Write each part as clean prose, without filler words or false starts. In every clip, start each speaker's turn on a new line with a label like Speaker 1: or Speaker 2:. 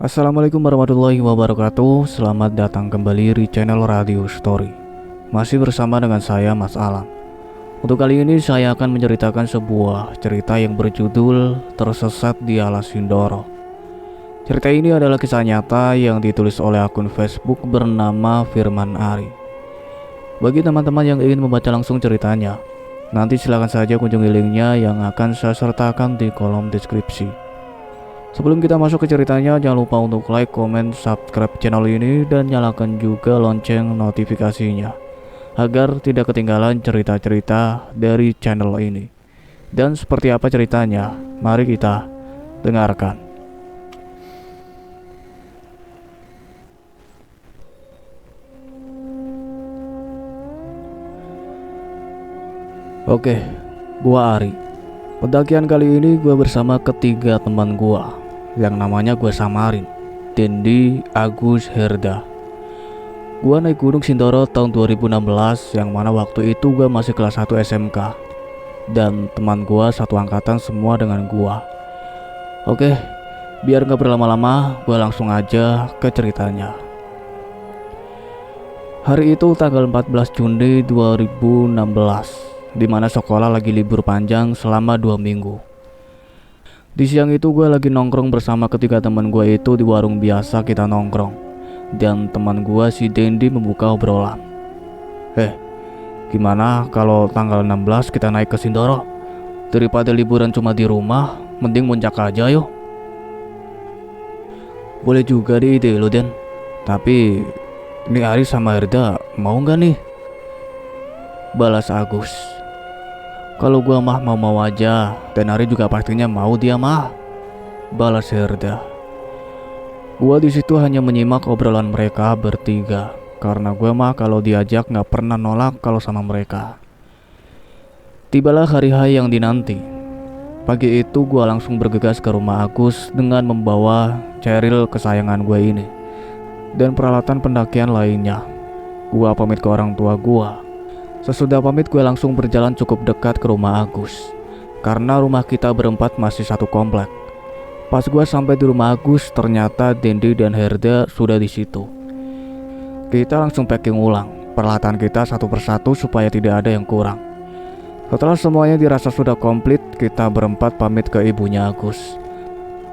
Speaker 1: Assalamualaikum warahmatullahi wabarakatuh. Selamat datang kembali di channel Radio Story. Masih bersama dengan saya Mas Alam. Untuk kali ini saya akan menceritakan sebuah cerita yang berjudul Tersesat di Alas Sindoro. Cerita ini adalah kisah nyata yang ditulis oleh akun Facebook bernama Firman Ari. Bagi teman-teman yang ingin membaca langsung ceritanya, nanti silakan saja kunjungi linknya yang akan saya sertakan di kolom deskripsi. Sebelum kita masuk ke ceritanya, jangan lupa untuk like, comment, subscribe channel ini dan nyalakan juga lonceng notifikasinya agar tidak ketinggalan cerita-cerita dari channel ini. Dan seperti apa ceritanya? Mari kita dengarkan. Oke, gua Ari. Pendakian kali ini gua bersama ketiga teman gua yang namanya gue samarin Dendi, Agus, Herda. Gua naik Gunung Sindoro tahun 2016, yang mana waktu itu gue masih kelas 1 SMK. Dan teman gua satu angkatan semua dengan gua. Oke, biar gak berlama-lama, gue langsung aja ke ceritanya. Hari itu tanggal 14 Juni 2016, dimana sekolah lagi libur panjang selama 2 minggu. Di siang itu gue lagi nongkrong bersama ketiga teman gue itu di warung biasa kita nongkrong. Dan teman gue si Dendi membuka obrolan. Gimana kalau tanggal 16 kita naik ke Sindoro? Daripada liburan cuma di rumah, mending muncak aja yuk. Boleh juga deh ide lo Den. Tapi ini Ari sama Herda mau gak nih? Balas Agus. Kalau gua mah mau aja, dan Ari juga pastinya mau dia mah. Balas Herda. Gua di situ hanya menyimak obrolan mereka bertiga, karena gua mah kalau diajak nggak pernah nolak kalau sama mereka. Tibalah hari H yang dinanti. Pagi itu gua langsung bergegas ke rumah Agus dengan membawa Cheryl kesayangan gua ini dan peralatan pendakian lainnya. Gua pamit ke orang tua gua. Sesudah pamit gue langsung berjalan cukup dekat ke rumah Agus, karena rumah kita berempat masih satu komplek. Pas gue sampai di rumah Agus, ternyata Dendi dan Herda sudah di situ. Kita langsung packing ulang peralatan kita satu persatu supaya tidak ada yang kurang. Setelah semuanya dirasa sudah komplit, kita berempat pamit ke ibunya Agus.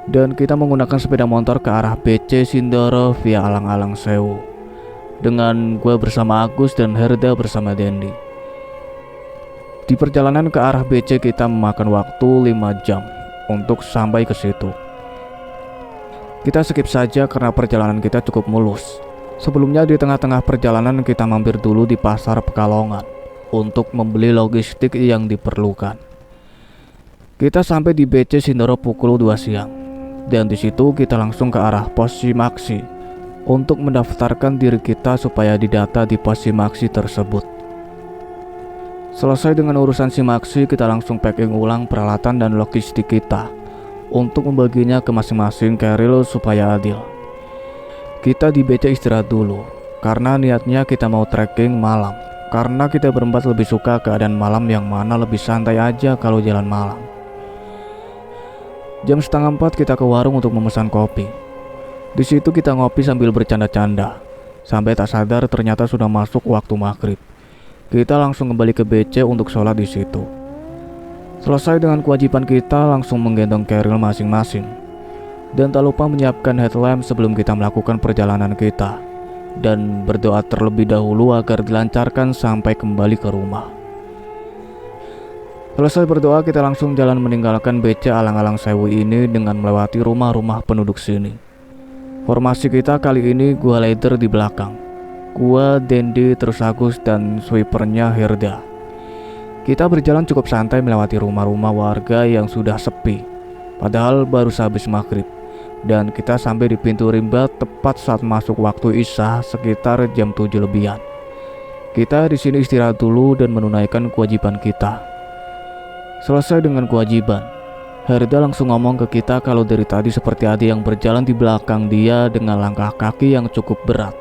Speaker 1: Dan kita menggunakan sepeda motor ke arah BC Sindoro via Alang-Alang Sewu, dengan gue bersama Agus dan Herda bersama Dendi. Di perjalanan ke arah BC kita memakan waktu 5 jam untuk sampai ke situ. Kita skip saja karena perjalanan kita cukup mulus. Sebelumnya di tengah-tengah perjalanan kita mampir dulu di pasar Pekalongan untuk membeli logistik yang diperlukan. Kita sampai di BC Sindoro pukul 2 siang. Dan di situ kita langsung ke arah pos Simaksi untuk mendaftarkan diri kita supaya didata di pos Simaksi tersebut. Selesai dengan urusan Simaksi, kita langsung packing ulang peralatan dan logistik kita untuk membaginya ke masing-masing carrier supaya adil. Kita di BC istirahat dulu karena niatnya kita mau trekking malam, karena kita berempat lebih suka keadaan malam yang mana lebih santai aja kalau jalan malam. Jam 3:30 kita ke warung untuk memesan kopi. Di situ kita ngopi sambil bercanda-canda, sampai tak sadar ternyata sudah masuk waktu maghrib. Kita langsung kembali ke BC untuk sholat di situ. Selesai dengan kewajiban kita langsung menggendong carrier masing-masing, dan tak lupa menyiapkan headlamp sebelum kita melakukan perjalanan kita, dan berdoa terlebih dahulu agar dilancarkan sampai kembali ke rumah. Selesai berdoa, kita langsung jalan meninggalkan BC Alang-Alang Sewu ini dengan melewati rumah-rumah penduduk sini. Formasi kita kali ini gua leader di belakang, gua Dendi, terus Agus dan sweepernya Herda. Kita berjalan cukup santai melewati rumah-rumah warga yang sudah sepi, padahal baru sehabis maghrib. Dan kita sampai di pintu rimba tepat saat masuk waktu Isya sekitar jam 7 lebihan. Kita di sini istirahat dulu dan menunaikan kewajiban kita. Selesai dengan kewajiban, Herda langsung ngomong ke kita kalau dari tadi seperti ada yang berjalan di belakang dia dengan langkah kaki yang cukup berat.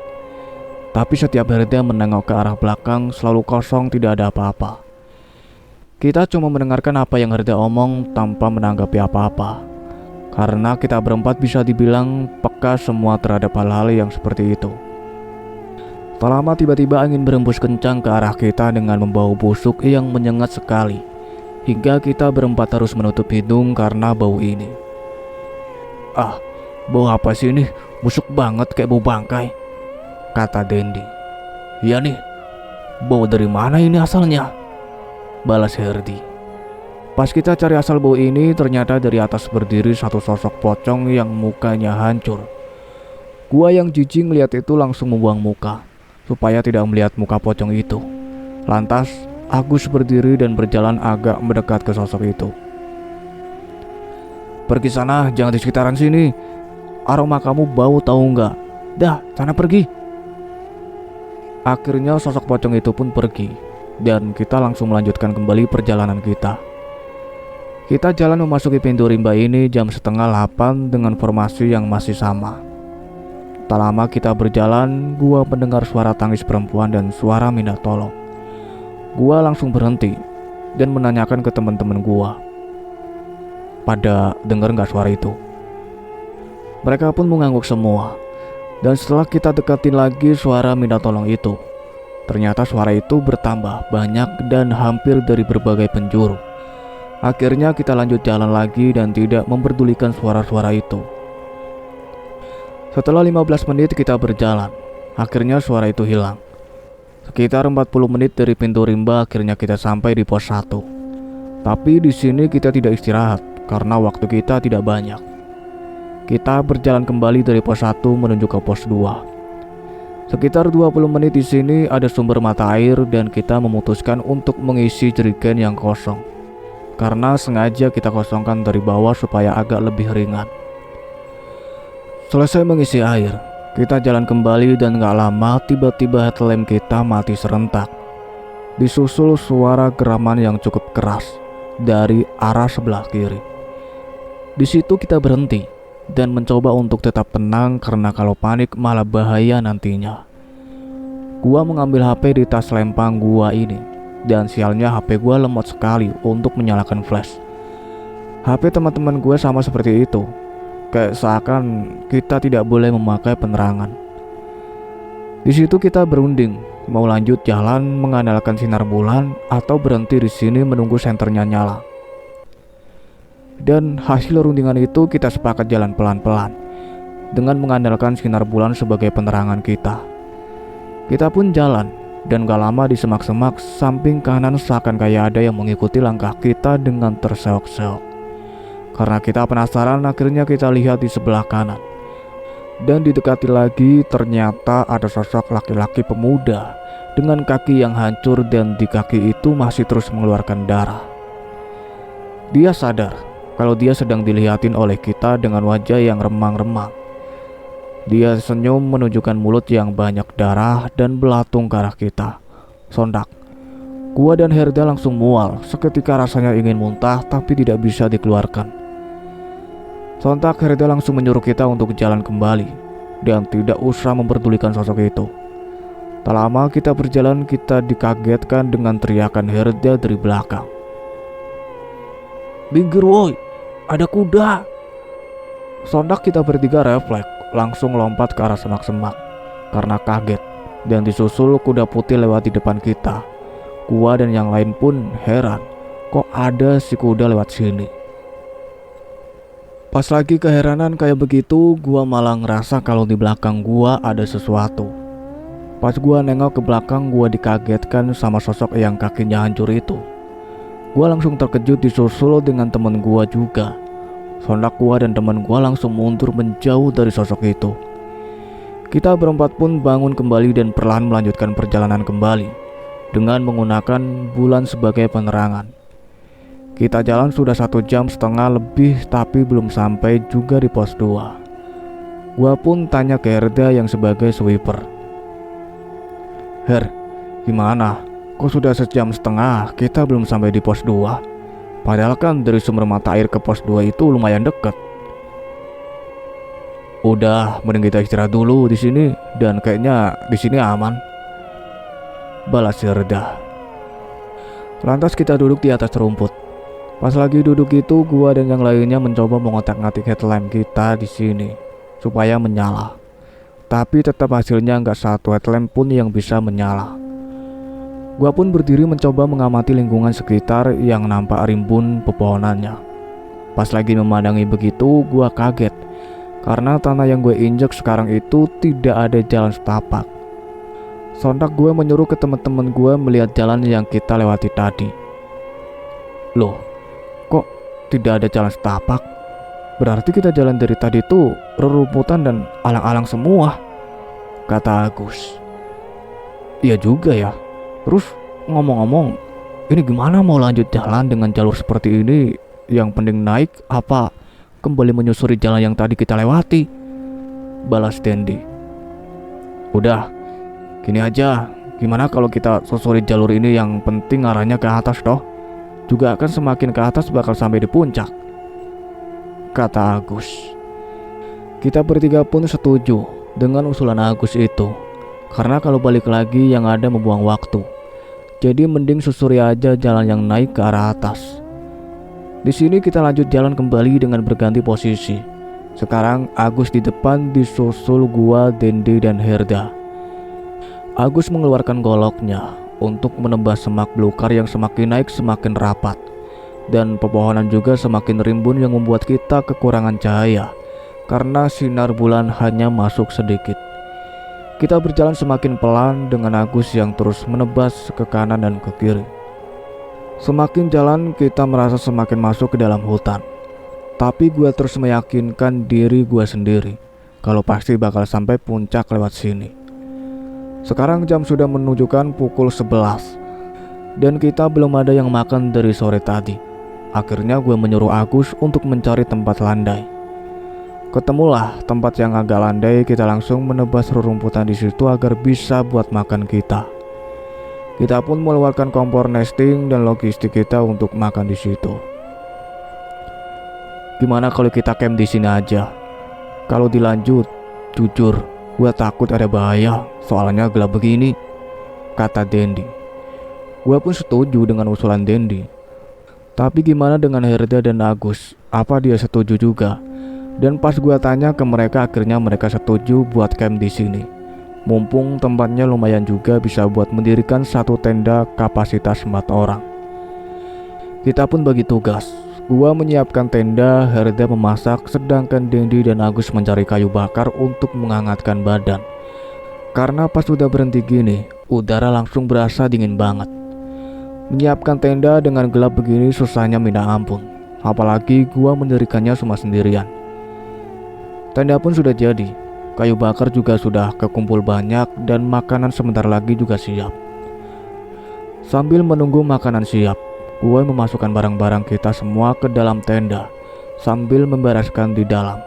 Speaker 1: Tapi setiap Herda menengok ke arah belakang selalu kosong, tidak ada apa-apa. Kita cuma mendengarkan apa yang Herda omong tanpa menanggapi apa-apa. karena kita berempat bisa dibilang peka semua terhadap hal-hal yang seperti itu. Tak lama tiba-tiba angin berembus kencang ke arah kita dengan membau busuk yang menyengat sekali, hingga kita berempat harus menutup hidung karena bau ini. "Ah, bau apa sih ini? Busuk banget kayak bau bangkai," kata Dendi. "Iya nih, bau dari mana ini asalnya?" balas Herdi. Pas kita cari asal bau ini, ternyata dari atas berdiri satu sosok pocong yang mukanya hancur. Gua yang jijik melihat itu langsung membuang muka, supaya tidak melihat muka pocong itu. Lantas, Agus berdiri dan berjalan agak mendekat ke sosok itu. "Pergi sana, jangan di sekitaran sini. Aroma kamu bau tahu nggak? Dah, sana pergi." Akhirnya sosok pocong itu pun pergi, dan kita langsung melanjutkan kembali perjalanan kita. Kita jalan memasuki pintu rimba ini jam 7:30 dengan formasi yang masih sama. Tak lama kita berjalan, gua mendengar suara tangis perempuan dan suara minta tolong. Gua langsung berhenti dan menanyakan ke teman-teman gua, "Pada dengar nggak suara itu?" Mereka pun mengangguk semua. Dan setelah kita deketin lagi suara minta tolong itu, ternyata suara itu bertambah banyak dan hampir dari berbagai penjuru. Akhirnya kita lanjut jalan lagi dan tidak memperdulikan suara-suara itu. Setelah 15 menit kita berjalan, akhirnya suara itu hilang. Sekitar 40 menit dari pintu rimba akhirnya kita sampai di pos 1. Tapi di sini kita tidak istirahat karena waktu kita tidak banyak. Kita berjalan kembali dari pos 1 menuju ke pos 2. Sekitar 20 menit di sini ada sumber mata air dan kita memutuskan untuk mengisi jerigen yang kosong. Karena sengaja kita kosongkan dari bawah supaya agak lebih ringan. Selesai mengisi air, kita jalan kembali dan gak lama tiba-tiba headlamp kita mati serentak. Disusul suara geraman yang cukup keras dari arah sebelah kiri. Di situ kita berhenti dan mencoba untuk tetap tenang karena kalau panik malah bahaya nantinya. Gua mengambil HP di tas lempang gua ini. Dan sialnya HP gue lemot sekali untuk menyalakan flash. HP teman-teman gue sama seperti itu, kayak seakan kita tidak boleh memakai penerangan. Di situ kita berunding mau lanjut jalan mengandalkan sinar bulan atau berhenti di sini menunggu senternya nyala. Dan hasil rundingan itu kita sepakat jalan pelan-pelan dengan mengandalkan sinar bulan sebagai penerangan kita. Kita pun jalan. Dan gak lama di semak-semak samping kanan seakan kayak ada yang mengikuti langkah kita dengan terseok-seok. Karena kita penasaran, akhirnya kita lihat di sebelah kanan. Dan didekati lagi ternyata ada sosok laki-laki pemuda dengan kaki yang hancur dan di kaki itu masih terus mengeluarkan darah. Dia sadar kalau dia sedang dilihatin oleh kita dengan wajah yang remang-remang. Dia senyum menunjukkan mulut yang banyak darah dan belatung ke arah kita. Sontak, gua dan Herda langsung mual. Seketika rasanya ingin muntah tapi tidak bisa dikeluarkan. Sontak Herda langsung menyuruh kita untuk jalan kembali dan tidak usah memperdulikan sosok itu. Tak lama kita berjalan, kita dikagetkan dengan teriakan Herda dari belakang. "Minggir woi, ada kuda!" Sontak kita bertiga refleks langsung lompat ke arah semak-semak karena kaget, dan disusul kuda putih lewat di depan kita. Gua dan yang lain pun heran, kok ada si kuda lewat sini. Pas lagi keheranan kayak begitu, gua malah ngerasa kalau di belakang gua ada sesuatu. Pas gua nengok ke belakang, gua dikagetkan sama sosok yang kakinya hancur itu. Gua langsung terkejut disusul dengan temen gua juga. Sontak gua dan teman gua langsung mundur menjauh dari sosok itu. Kita berempat pun bangun kembali dan perlahan melanjutkan perjalanan kembali dengan menggunakan bulan sebagai penerangan. Kita jalan sudah 1,5 jam lebih tapi belum sampai juga di pos 2. Gua pun tanya ke Herda yang sebagai sweeper. "Her, gimana? Kok sudah 1,5 jam kita belum sampai di pos 2? Padahal kan dari sumber mata air ke pos 2 itu lumayan dekat." "Udah, mending kita istirahat dulu di sini dan kayaknya di sini aman," balas Herda. Lantas kita duduk di atas rumput. Pas lagi duduk itu, gua dan yang lainnya mencoba mengotak-ngatik headlamp kita di sini supaya menyala. Tapi tetap hasilnya nggak satu headlamp pun yang bisa menyala. Gua pun berdiri mencoba mengamati lingkungan sekitar yang nampak rimbun pepohonannya. Pas lagi memandangi begitu, gua kaget karena tanah yang gue injek sekarang itu tidak ada jalan setapak. Sontak gue menyuruh ke teman-teman gue melihat jalan yang kita lewati tadi. Loh, kok tidak ada jalan setapak? Berarti kita jalan dari tadi tuh rerumputan dan alang-alang semua, kata Agus. Iya juga ya. Terus ngomong-ngomong, ini gimana mau lanjut jalan dengan jalur seperti ini? Yang penting naik apa kembali menyusuri jalan yang tadi kita lewati? Balas Dendi. Udah, gini aja, gimana kalau kita susuri jalur ini, yang penting arahnya ke atas toh. Juga akan semakin ke atas bakal sampai di puncak, kata Agus. Kita bertiga pun setuju dengan usulan Agus itu, karena kalau balik lagi yang ada membuang waktu. Jadi mending susuri aja jalan yang naik ke arah atas. Di sini kita lanjut jalan kembali dengan berganti posisi. Sekarang Agus di depan disusul gua, Dendi dan Herda. Agus mengeluarkan goloknya untuk menembas semak belukar yang semakin naik semakin rapat, dan pepohonan juga semakin rimbun yang membuat kita kekurangan cahaya karena sinar bulan hanya masuk sedikit. Kita berjalan semakin pelan dengan Agus yang terus menebas ke kanan dan ke kiri. Semakin jalan kita merasa semakin masuk ke dalam hutan. Tapi gue terus meyakinkan diri gue sendiri kalau pasti bakal sampai puncak lewat sini. Sekarang jam sudah menunjukkan pukul 11 dan kita belum ada yang makan dari sore tadi. Akhirnya gue menyuruh Agus untuk mencari tempat landai. Ketemulah tempat yang agak landai, kita langsung menebas rerumputan di situ agar bisa buat makan kita. Kita pun mengeluarkan kompor nesting dan logistik kita untuk makan di situ. Gimana kalau kita camp di sini aja? Kalau dilanjut, jujur, gue takut ada bahaya, soalnya gelap begini, kata Dendi. Gue pun setuju dengan usulan Dendi. Tapi gimana dengan Herda dan Agus? Apa dia setuju juga? Dan pas gue tanya ke mereka, akhirnya mereka setuju buat camp di sini. Mumpung tempatnya lumayan juga, bisa buat mendirikan satu tenda kapasitas 4 orang. Kita pun bagi tugas. Gua menyiapkan tenda, Herda memasak, sedangkan Dendi dan Agus mencari kayu bakar untuk menghangatkan badan. Karena pas udah berhenti gini, udara langsung berasa dingin banget. Menyiapkan tenda dengan gelap begini susahnya minta ampun. Apalagi gua mendirikannya cuma sendirian. Tenda pun sudah jadi. Kayu bakar juga sudah kekumpul banyak dan makanan sebentar lagi juga siap. Sambil menunggu makanan siap, gue memasukkan barang-barang kita semua ke dalam tenda sambil membereskan di dalam.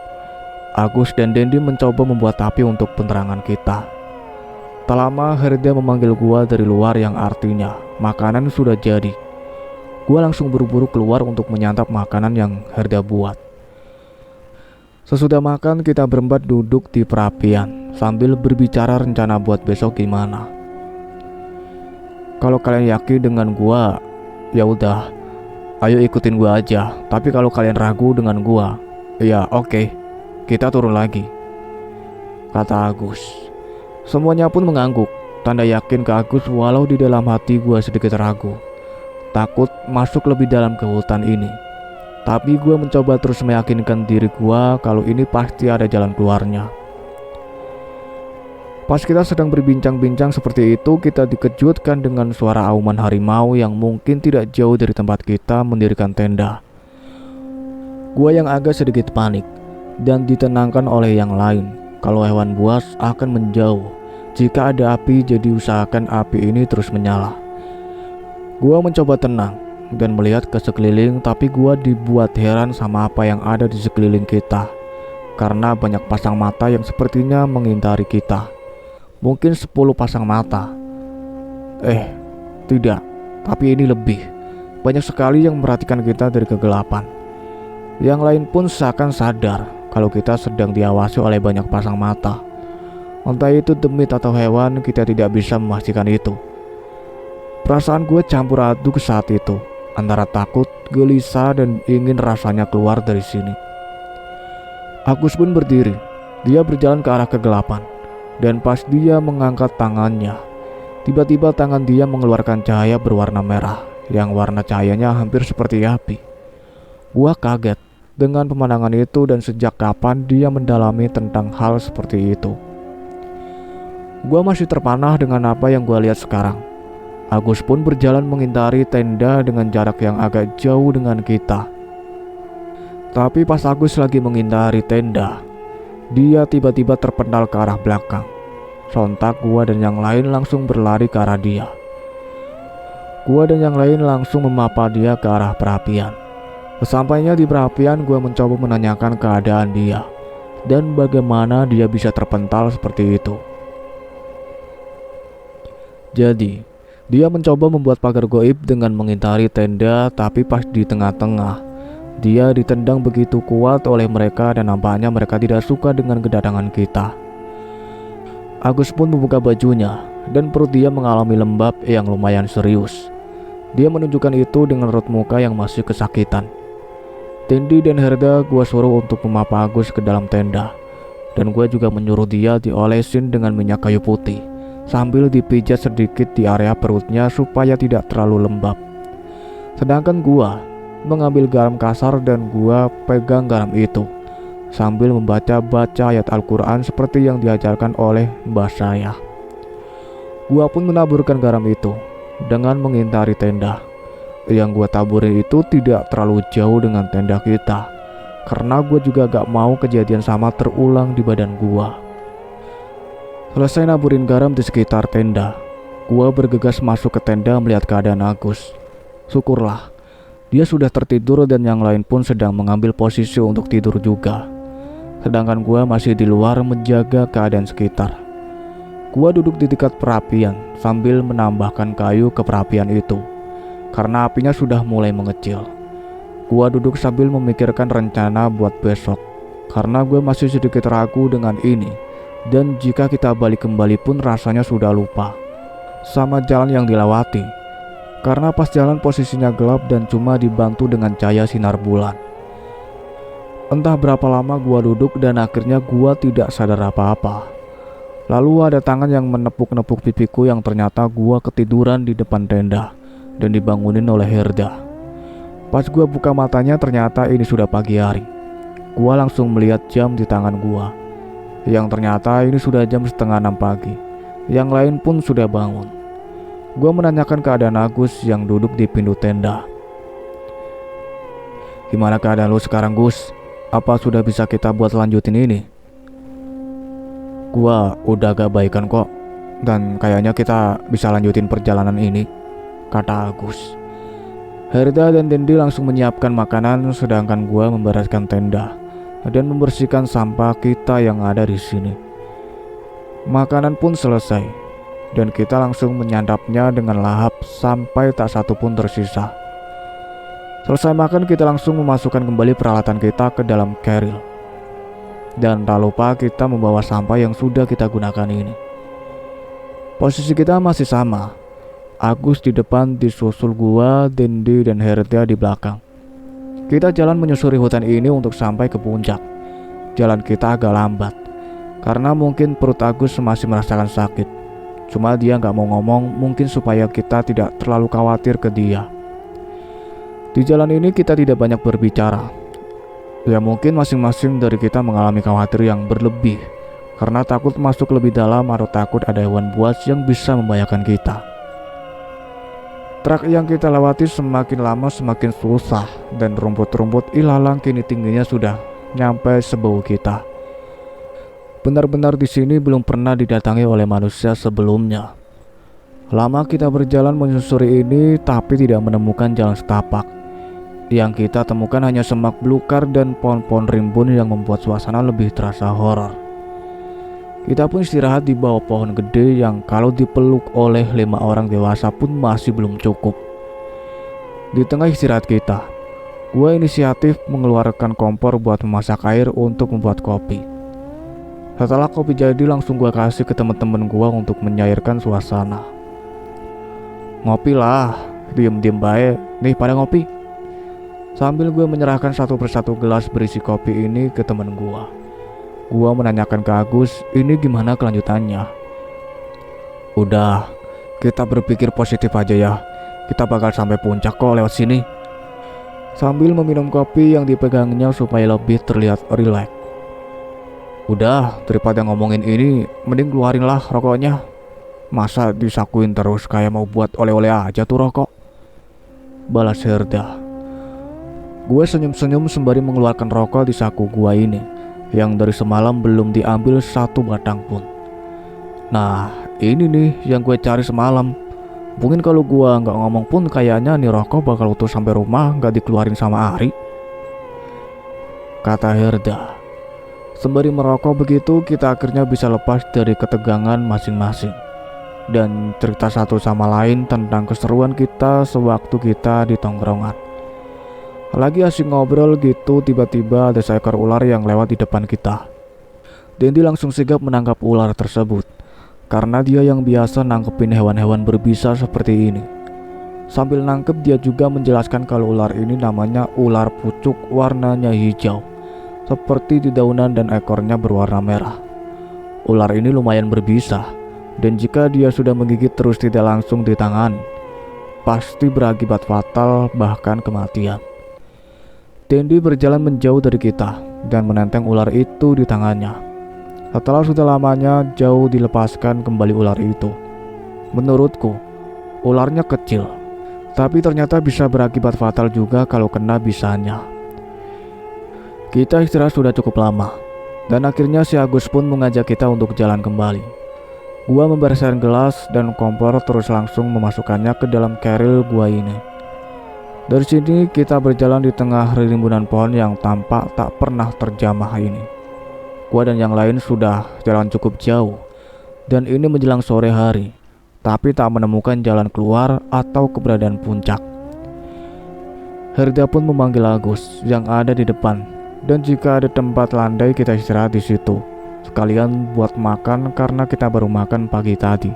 Speaker 1: Agus dan Dendi mencoba membuat api untuk penerangan kita. Tak lama Herda memanggil gue dari luar yang artinya makanan sudah jadi. Gue langsung buru-buru keluar untuk menyantap makanan yang Herda buat. Sesudah makan kita berempat duduk di perapian sambil berbicara rencana buat besok gimana. Kalau kalian yakin dengan gua, ya udah, ayo ikutin gua aja. Tapi kalau kalian ragu dengan gua, ya oke, kita turun lagi, kata Agus. Semuanya pun mengangguk, tanda yakin ke Agus walau di dalam hati gua sedikit ragu, takut masuk lebih dalam ke hutan ini. Tapi gue mencoba terus meyakinkan diri gue kalau ini pasti ada jalan keluarnya. Pas kita sedang berbincang-bincang seperti itu, kita dikejutkan dengan suara auman harimau yang mungkin tidak jauh dari tempat kita mendirikan tenda. Gue yang agak sedikit panik dan ditenangkan oleh yang lain kalau hewan buas akan menjauh. Jika ada api, jadi usahakan api ini terus menyala. Gue mencoba tenang dan melihat ke sekeliling, tapi gua dibuat heran sama apa yang ada di sekeliling kita. Karena banyak pasang mata yang sepertinya mengintari kita. Mungkin 10 pasang mata. Tidak, tapi ini lebih. Banyak sekali yang memperhatikan kita dari kegelapan. Yang lain pun seakan sadar kalau kita sedang diawasi oleh banyak pasang mata. Entah itu demit atau hewan, kita tidak bisa memastikan itu. Perasaan gue campur aduk saat itu. antara takut, gelisah, dan ingin rasanya keluar dari sini. Agus pun berdiri. Dia berjalan ke arah kegelapan, dan pas dia mengangkat tangannya, tiba-tiba tangan dia mengeluarkan cahaya berwarna merah, yang warna cahayanya hampir seperti api. Gua kaget dengan pemandangan itu dan sejak kapan dia mendalami tentang hal seperti itu. Gua masih terpanah dengan apa yang gua lihat sekarang. Agus pun berjalan mengintari tenda dengan jarak yang agak jauh dengan kita. Tapi pas Agus lagi mengintari tenda, dia tiba-tiba terpental ke arah belakang. Sontak gua dan yang lain langsung berlari ke arah dia. Gua dan yang lain langsung memapa dia ke arah perapian. Sesampainya di perapian, gua mencoba menanyakan keadaan dia dan bagaimana dia bisa terpental seperti itu. Jadi, dia mencoba membuat pagar goib dengan mengintari tenda, tapi pas di tengah-tengah, dia ditendang begitu kuat oleh mereka dan nampaknya mereka tidak suka dengan kedatangan kita. Agus pun membuka bajunya dan perut dia mengalami lembab yang lumayan serius. Dia menunjukkan itu dengan raut muka yang masih kesakitan. Tendi dan Herda gua suruh untuk memapa Agus ke dalam tenda, dan gua juga menyuruh dia diolesin dengan minyak kayu putih sambil dipijat sedikit di area perutnya supaya tidak terlalu lembab. Sedangkan gua mengambil garam kasar dan gua pegang garam itu sambil membaca-baca ayat Al-Quran seperti yang diajarkan oleh mbah saya. Gua pun menaburkan garam itu dengan mengintari tenda. Yang gua taburin itu tidak terlalu jauh dengan tenda kita, karena gua juga gak mau kejadian sama terulang di badan gua. Selesai naburin garam di sekitar tenda, gua bergegas masuk ke tenda melihat keadaan Agus. Syukurlah, dia sudah tertidur dan yang lain pun sedang mengambil posisi untuk tidur juga. Sedangkan gua masih di luar menjaga keadaan sekitar. Gua duduk di dekat perapian sambil menambahkan kayu ke perapian itu, karena apinya sudah mulai mengecil. Gua duduk sambil memikirkan rencana buat besok, karena gue masih sedikit ragu dengan ini. Dan jika kita balik kembali pun rasanya sudah lupa sama jalan yang dilewati, karena pas jalan posisinya gelap dan cuma dibantu dengan cahaya sinar bulan. Entah berapa lama gua duduk dan akhirnya gua tidak sadar apa-apa. Lalu ada tangan yang menepuk-nepuk pipiku yang ternyata gua ketiduran di depan tenda dan dibangunin oleh Herda. Pas gua buka matanya ternyata ini sudah pagi hari. Gua langsung melihat jam di tangan gua, yang ternyata ini sudah jam 5:30 pagi. Yang lain pun sudah bangun. Gua menanyakan keadaan Agus yang duduk di pintu tenda. "Gimana keadaan lu sekarang, Gus? Apa sudah bisa kita buat lanjutin ini?" "Gua udah agak baikan kok, dan kayaknya kita bisa lanjutin perjalanan ini," kata Agus. Herda dan Dendi langsung menyiapkan makanan, sedangkan gua membereskan tenda dan membersihkan sampah kita yang ada di sini. Makanan pun selesai dan kita langsung menyantapnya dengan lahap sampai tak satu pun tersisa. Selesai makan, kita langsung memasukkan kembali peralatan kita ke dalam keril. Dan tak lupa kita membawa sampah yang sudah kita gunakan ini. Posisi kita masih sama. Agus di depan, disusul gua, Dendi, dan Herda di belakang. Kita jalan menyusuri hutan ini untuk sampai ke puncak. Jalan kita agak lambat, karena mungkin perut Agus masih merasakan sakit. Cuma dia gak mau ngomong, mungkin supaya kita tidak terlalu khawatir ke dia. Di jalan ini kita tidak banyak berbicara. Ya mungkin masing-masing dari kita mengalami khawatir yang berlebih, karena takut masuk lebih dalam atau takut ada hewan buas yang bisa membahayakan kita. Truk yang kita lewati semakin lama semakin susah, dan rumput-rumput ilalang kini tingginya sudah nyampe sebahu kita. Benar-benar di sini belum pernah didatangi oleh manusia sebelumnya. Lama kita berjalan menyusuri ini tapi tidak menemukan jalan setapak. Yang kita temukan hanya semak belukar dan pohon-pohon rimbun yang membuat suasana lebih terasa horor. Kita pun istirahat di bawah pohon gede yang kalau dipeluk oleh 5 orang dewasa pun masih belum cukup. Di tengah istirahat kita, gue inisiatif mengeluarkan kompor buat memasak air untuk membuat kopi. Setelah kopi jadi, langsung gue kasih ke teman-teman gue untuk menyairkan suasana. "Ngopi lah, diem-diem baik, nih pada ngopi. Sambil gue menyerahkan satu persatu gelas berisi kopi ini ke temen gue. Gue menanyakan ke Agus, ini gimana kelanjutannya? Udah, kita berpikir positif aja ya. Kita bakal sampai puncak kok lewat sini. Sambil meminum kopi yang dipegangnya supaya lebih terlihat rileks. Udah, daripada ngomongin ini, mending keluarinlah rokoknya. Masa disakuin terus kayak mau buat oleh-oleh aja tuh rokok? Balas Herda. Gue senyum-senyum sembari mengeluarkan rokok di saku gue ini, yang dari semalam belum diambil satu batang pun. Nah, ini nih yang gue cari semalam. Mungkin kalau gue nggak ngomong pun kayaknya nih rokok bakal utuh sampai rumah nggak dikeluarin sama Ari, kata Herda. Sembari merokok begitu, kita akhirnya bisa lepas dari ketegangan masing-masing dan cerita satu sama lain tentang keseruan kita sewaktu kita di tongkrongan. Lagi asik ngobrol gitu, tiba-tiba ada seekor ular yang lewat di depan kita. Dendi langsung sigap menangkap ular tersebut, karena dia yang biasa nangkepin hewan-hewan berbisa seperti ini. Sambil nangkep, dia juga menjelaskan kalau ular ini namanya ular pucuk, warnanya hijau, seperti dedaunan dan ekornya berwarna merah. Ular ini lumayan berbisa, dan jika dia sudah menggigit terus tidak langsung ditangani, pasti berakibat fatal bahkan kematian. Dendi berjalan menjauh dari kita dan menenteng ular itu di tangannya. Setelah sudah lamanya jauh dilepaskan kembali ular itu. Menurutku, ularnya kecil, tapi ternyata bisa berakibat fatal juga kalau kena bisanya. Kita istirahat sudah cukup lama, dan akhirnya si Agus pun mengajak kita untuk jalan kembali. Gua membereskan gelas dan kompor terus langsung memasukkannya ke dalam keril gua ini. Dari sini kita berjalan di tengah rimbunan pohon yang tampak tak pernah terjamah ini. Gua dan yang lain sudah jalan cukup jauh, dan ini menjelang sore hari, tapi tak menemukan jalan keluar atau keberadaan puncak. Herda pun memanggil Agus yang ada di depan, dan jika ada tempat landai kita istirahat di situ. Sekalian buat makan karena kita baru makan pagi tadi.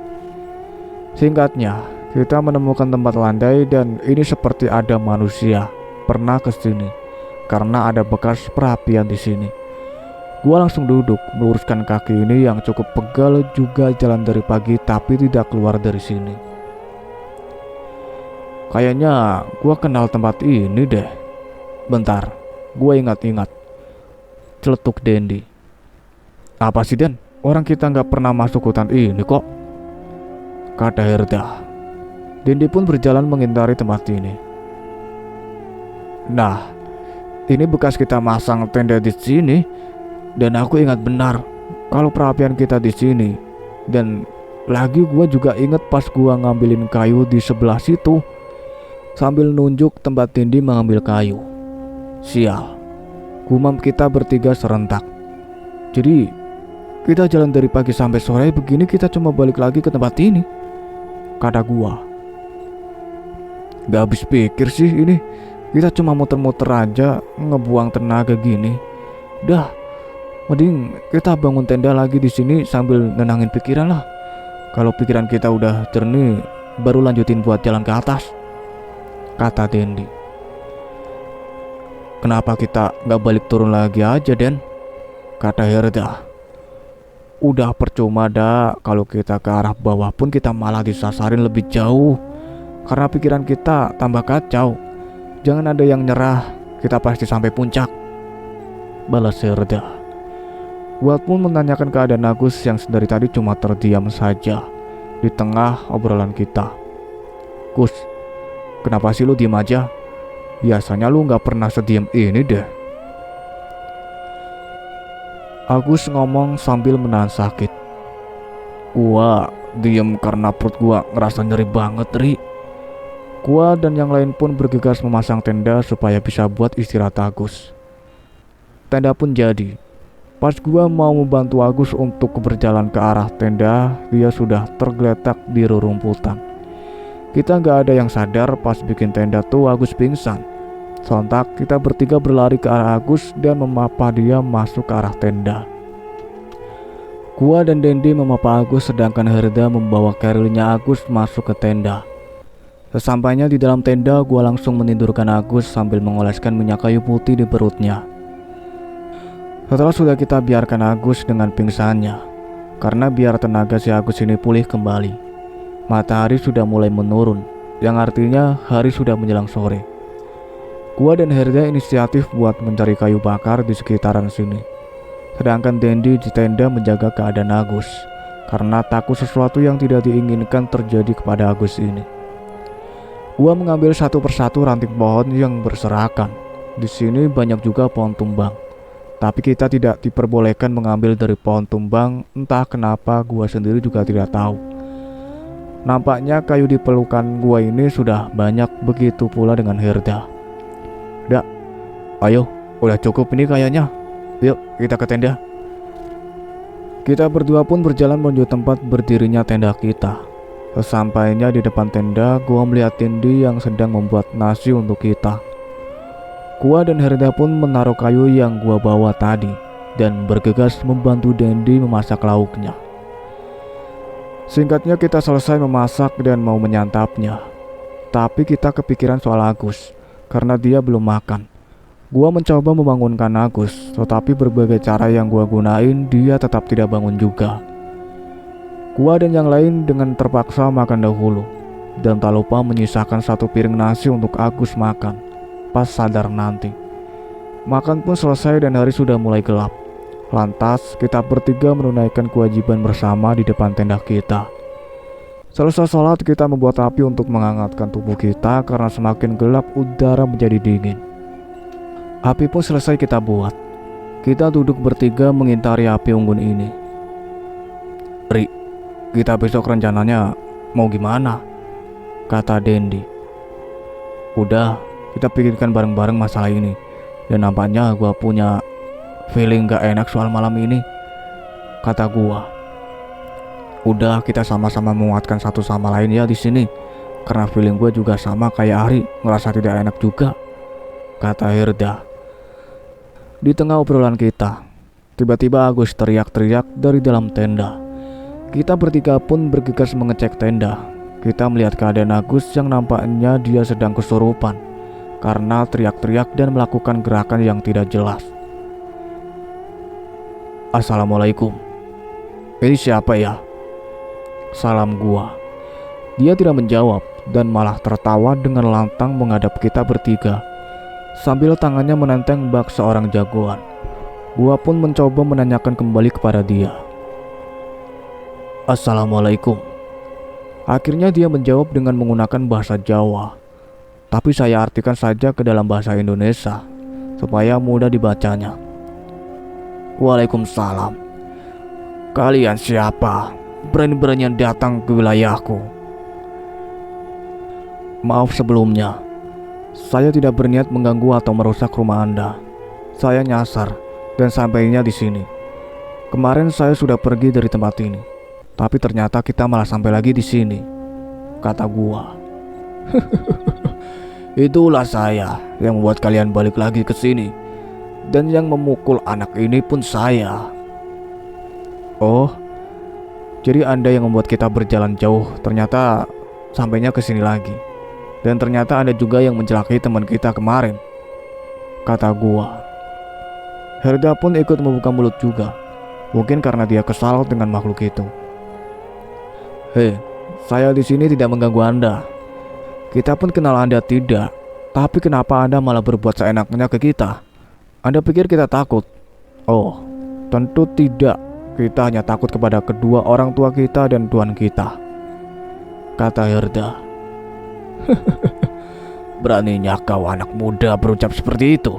Speaker 1: Singkatnya, kita menemukan tempat landai dan ini seperti ada manusia pernah ke sini karena ada bekas perapian di sini. Gua langsung duduk meluruskan kaki ini yang cukup pegal, juga jalan dari pagi tapi tidak keluar dari sini. Kayaknya gua kenal tempat ini deh. Bentar, gua ingat-ingat. Celetuk Dendi. Apa sih Den? Orang kita nggak pernah masuk hutan ini kok, kata Herda. Dendi pun berjalan mengintari tempat ini. Nah, ini bekas kita masang tenda di sini, dan aku ingat benar kalau perapian kita di sini. Dan lagi gua juga ingat pas gua ngambilin kayu di sebelah situ, sambil nunjuk tempat Dendi mengambil kayu. Sial, gumam kita bertiga serentak. Jadi kita jalan dari pagi sampai sore begini, kita cuma balik lagi ke tempat ini, kata gua. Gak habis pikir sih ini. Kita cuma muter-muter aja, ngebuang tenaga gini. Dah, mending kita bangun tenda lagi di sini sambil nenangin pikiran lah. Kalau pikiran kita udah jernih, baru lanjutin buat jalan ke atas, kata Dendi. Kenapa kita gak balik turun lagi aja Den? Kata Herda. Udah percuma dah, kalau kita ke arah bawah pun kita malah disasarin lebih jauh, karena pikiran kita tambah kacau. Jangan ada yang nyerah, kita pasti sampai puncak, balas Herda. Gua pun menanyakan keadaan Agus yang dari tadi cuma terdiam saja di tengah obrolan kita. Gus, kenapa sih lu diem aja? Biasanya lu gak pernah sediam ini deh. Agus ngomong sambil menahan sakit. Gua diem karena perut gua ngerasa nyeri banget, Ri. Gua dan yang lain pun bergegas memasang tenda supaya bisa buat istirahat Agus. Tenda pun jadi. Pas gua mau membantu Agus untuk berjalan ke arah tenda, dia sudah tergeletak di rerumputan. Kita gak ada yang sadar pas bikin tenda tuh Agus pingsan. Sontak kita bertiga berlari ke arah Agus dan memapa dia masuk ke arah tenda. Gua dan Dendi memapa Agus sedangkan Herda membawa kerilnya Agus masuk ke tenda. Sesampainya di dalam tenda, gua langsung menidurkan Agus sambil mengoleskan minyak kayu putih di perutnya. Setelah sudah kita biarkan Agus dengan pingsannya, karena biar tenaga si Agus ini pulih kembali, matahari sudah mulai menurun, yang artinya hari sudah menjelang sore. Gua dan Herda inisiatif buat mencari kayu bakar di sekitaran sini, sedangkan Dendi di tenda menjaga keadaan Agus, karena takut sesuatu yang tidak diinginkan terjadi kepada Agus ini. Gua mengambil satu persatu ranting pohon yang berserakan. Di sini banyak juga pohon tumbang, tapi kita tidak diperbolehkan mengambil dari pohon tumbang. Entah kenapa gua sendiri juga tidak tahu. Nampaknya kayu di pelukan gua ini sudah banyak, begitu pula dengan Herda. Dak, ayo, udah cukup ini kayaknya. Yuk kita ke tenda. Kita berdua pun berjalan menuju tempat berdirinya tenda kita. Sesampainya di depan tenda, gua melihat Dendi yang sedang membuat nasi untuk kita. Gua dan Herda pun menaruh kayu yang gua bawa tadi dan bergegas membantu Dendi memasak lauknya. Singkatnya kita selesai memasak dan mau menyantapnya. Tapi kita kepikiran soal Agus, karena dia belum makan. Gua mencoba membangunkan Agus, tetapi berbagai cara yang gua gunain, dia tetap tidak bangun juga. Gua dan yang lain dengan terpaksa makan dahulu, dan tak lupa menyisakan satu piring nasi untuk Agus makan pas sadar nanti. Makan pun selesai dan hari sudah mulai gelap. Lantas kita bertiga menunaikan kewajiban bersama di depan tenda kita. Selesai sholat, kita membuat api untuk menghangatkan tubuh kita karena semakin gelap udara menjadi dingin. Api pun selesai kita buat. Kita duduk bertiga mengintari api unggun ini. Ri, kita besok rencananya mau gimana? Kata Dendi. Udah, kita pikirkan bareng-bareng masalah ini. Dan nampaknya gua punya feeling gak enak soal malam ini, kata gua. Udah, kita sama-sama menguatkan satu sama lain ya di sini. Karena feeling gua juga sama kayak Ari, ngerasa tidak enak juga, kata Herda. Di tengah obrolan kita, tiba-tiba Agus teriak-teriak dari dalam tenda. Kita bertiga pun bergegas mengecek tenda. Kita melihat keadaan Agus yang nampaknya dia sedang kesurupan karena teriak-teriak dan melakukan gerakan yang tidak jelas. Assalamualaikum. Ini siapa ya? Salam gua. Dia tidak menjawab dan malah tertawa dengan lantang menghadap kita bertiga, sambil tangannya menenteng bak seorang jagoan. Gua pun mencoba menanyakan kembali kepada dia. Assalamualaikum. Akhirnya dia menjawab dengan menggunakan bahasa Jawa, tapi saya artikan saja ke dalam bahasa Indonesia supaya mudah dibacanya. Waalaikumsalam. Kalian siapa? Berani-beraninya datang ke wilayahku. Maaf sebelumnya, saya tidak berniat mengganggu atau merusak rumah Anda. Saya nyasar dan sampainya di sini. Kemarin saya sudah pergi dari tempat ini, tapi ternyata kita malah sampai lagi di sini, kata gua. Itulah saya yang membuat kalian balik lagi ke sini, dan yang memukul anak ini pun saya. Oh, jadi Anda yang membuat kita berjalan jauh, ternyata sampainya ke sini lagi. Dan ternyata Anda juga yang mencelakai teman kita kemarin, kata gua. Herda pun ikut membuka mulut juga, mungkin karena dia kesal dengan makhluk itu. Hei, saya di sini tidak mengganggu Anda. Kita pun kenal Anda tidak, tapi kenapa Anda malah berbuat seenaknya ke kita? Anda pikir kita takut? Oh, tentu tidak. Kita hanya takut kepada kedua orang tua kita dan Tuhan kita, kata Herda. Beraninya kau anak muda berucap seperti itu.